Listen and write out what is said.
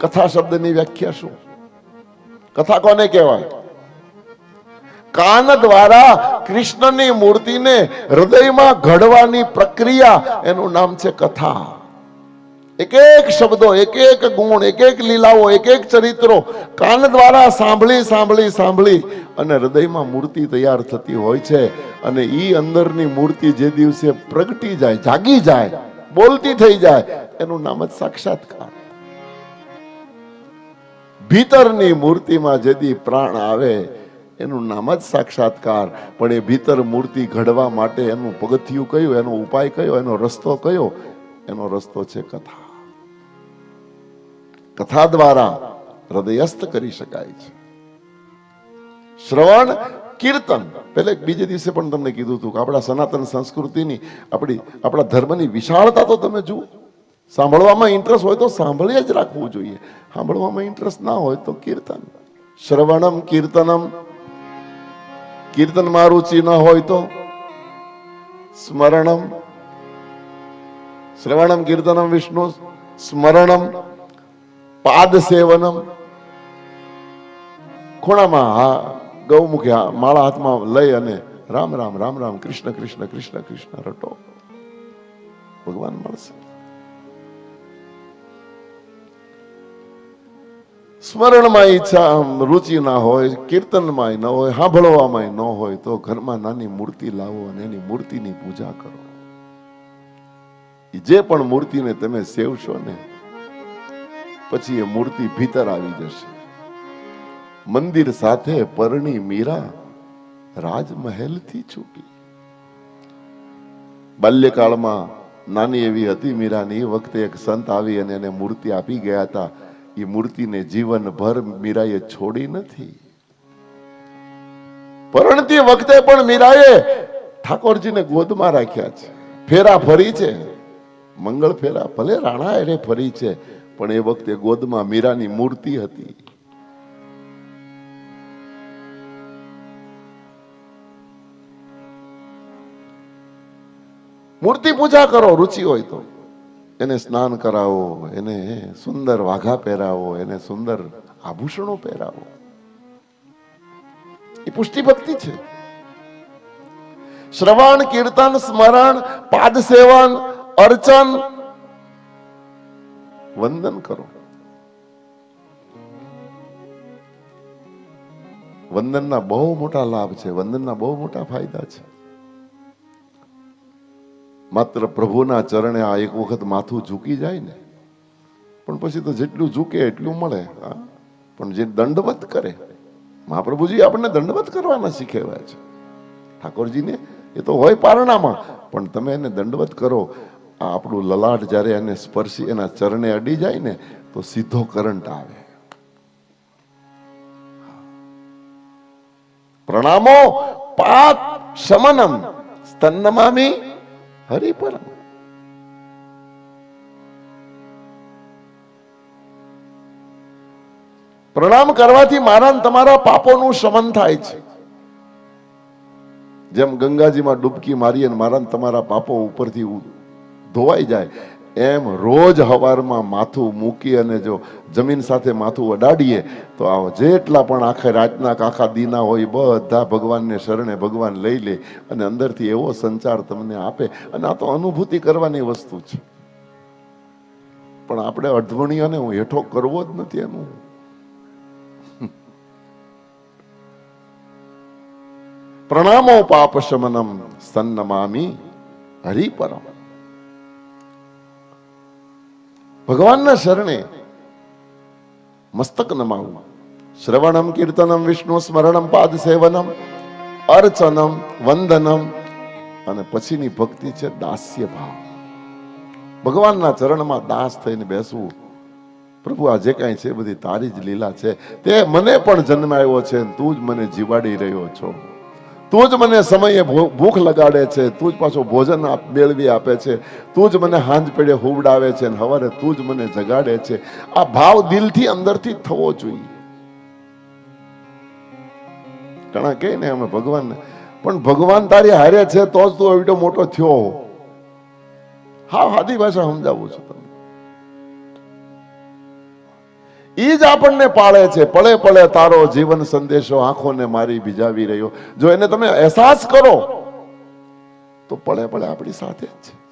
કથા શબ્દની વ્યાખ્યા શું? કથા કોને કહેવાય? કાન દ્વારા કૃષ્ણની મૂર્તિને હૃદયમાં ઘડવાની પ્રક્રિયા, એનું નામ છે કથા. એક એક શબ્દો, એક એક ગુણ, એક એક લીલાઓ, એક એક ચરિત્રો કાન દ્વારા સાંભળી સાંભળી સાંભળી અને હૃદયમાં મૂર્તિ તૈયાર થતી હોય છે. અને ઈ અંદરની મૂર્તિ જે દિવસે પ્રગટી જાય, જાગી જાય, બોલતી થઈ જાય, એનું નામ જ સાક્ષાત્કાર. ભીતરની મૂર્તિમાં જેથી પ્રાણ આવે એનું નામ જ સાક્ષાત્કાર. પણ એ ભીતર મૂર્તિ ઘડવા માટે એનું પગથિયું કયું, એનો ઉપાય કયો, એનો રસ્તો કયો? એનો રસ્તો છે કથા. કથા દ્વારા હૃદયસ્થ કરી શકાય છે. શ્રવણ, કીર્તન. પેલે બીજે દિવસે પણ તમને કીધું હતું કે આપણા સનાતન સંસ્કૃતિની, આપણા ધર્મની વિશાળતા તો તમે જુઓ. સાંભળવામાં ઇન્ટરેસ્ટ હોય તો સાંભળી જ રાખવું જોઈએ. સાંભળવામાં ઇન્ટરેસ્ટ ના હોય તો કીર્તન. શ્રવણમ કીર્તનમ. કીર્તનમાં રુચિ ન હોય તો સ્મરણમ. શ્રવણમ કીર્તનમ વિષ્ણુ સ્મરણમ પાદ સેવનમ. ખૂણામાં ગૌમુખી માળા હાથમાં લઈ અને રામ રામ રામ રામ કૃષ્ણ કૃષ્ણ કૃષ્ણ કૃષ્ણ રટો, ભગવાન મળશે. સ્મરણમાં ઈચ્છા રુચિ ના હોય, કીર્તનમાં ન હોય, સાંભળવામાં ન હોય તો ઘરમાં નાની મૂર્તિ લાવો અને એની મૂર્તિની પૂજા કરો. જે પણ મૂર્તિને તમે સેવશો ને પછી એ મૂર્તિ ભીતર આવી જશે. મંદિર સાથે પરણી મીરા રાજમહેલથી છૂટી. બાલ્યકાળમાં નાની એવી હતી મીરાની. એ વખતે એક સંત આવી અને એને મૂર્તિ આપી ગયા હતા. એ મૂર્તિને જીવનભર મીરાએ છોડી નથી. પરણતી વખતે પણ મીરાએ ઠાકોરજીને ગોદમાં રાખ્યા છે. ફેરા ફરી છે, મંગળ ફેરા ભલે રાણા એરે ફરી છે, પણ એ વખતે ગોદમાં મીરાની મૂર્તિ હતી. મૂર્તિ પૂજા કરો, રુચિ હોય તો. એને સ્નાન કરાવો, એને સુંદર વાઘા પહેરાવો, એને સુંદર આભૂષણો પહેરાવો. એ પુષ્ટિ ભક્તિ છે. શ્રવણ, કીર્તન, સ્મરણ, પાદ સેવન, અર્ચન, વંદન કરો. વંદનના બહુ મોટા લાભ છે, વંદનના બહુ મોટા ફાયદા છે. માત્ર પ્રભુના ચરણે આ એક વખત માથું ઝૂકી જાય ને, પણ પછી તો જેટલું ઝૂકે એટલું મળે. પણ જે દંડવત કરે, મહાપ્રભુજી આપણને દંડવત કરવાના શીખવ્યા છે. ઠાકોરજીને એ તો હોય પારણામાં, પણ તમે એને દંડવત કરો. આ આપણું લલાટ જ્યારે એને સ્પર્શી એના ચરણે અડી જાય ને તો સીધો કરંટ આવે. પ્રણામો પાપ શમનમ સ્તન્નમામિ હરિપરમ. પ્રણામ કરવાથી મારા તમારા પાપોનું શમન થાય છે. જેમ ગંગાજીમાં ડૂબકી મારીએ ને મારા તમારા પાપો ઉપરથી ધોવાઈ જાય, એમ રોજ હવારમાં માથું મૂકી અને જો જમીન સાથે માથું અડાડીએ તો આવો જેટલા પણ આખા રાતના આખા દીના હોય બધા ભગવાનને શરણે ભગવાન લઈ લે અને અંદરથી એવો સંચાર તમને આપે. અને આ તો અનુભૂતિ કરવાની વસ્તુ છે. પણ આપણે અધવણીઓને હું હેઠો કરવો જ નથી એનું. પ્રણામો પાપ શમનમ સન્નમામિ હરિપરમ. ભગવાનના શરણે મસ્તક નમાવું. શ્રવણમ કીર્તનમ વિષ્ણુ સ્મરણમ પાદ સેવનમ અર્ચનમ વંદનમ. અને પછીની ભક્તિ છે દાસ્ય ભાવ. ભગવાનના ચરણમાં દાસ થઈને બેસવું. પ્રભુ આ જે કાંઈ છે બધી તારી જ લીલા છે. તે મને પણ જન્માયો છે, તું જ મને જીવાડી રહ્યો છો. તું જ મને સમયે ભૂખ લગાડે છે, તું જ પાછો ભોજન મેળવી આપે છે, તું જ મને હાંજ પેડે હુવડાવે છે અને હવારે તું જ મને જગાડે છે. આ ભાવ દિલથી અંદરથી થવો જોઈએ. ઘણા કહે ને અમે ભગવાન, પણ ભગવાન તારી હારે છે તો જ તું એવડો મોટો થયો. હા, સાદી ભાષા સમજાવું છું તમને. ઈ જ આપણને પાળે છે. પળે પળે તારો જીવન સંદેશો આંખોને મારી ભીજાવી રહ્યો. જો એને તમે અહેસાસ કરો તો પળે પળે આપણી સાથે જ છે.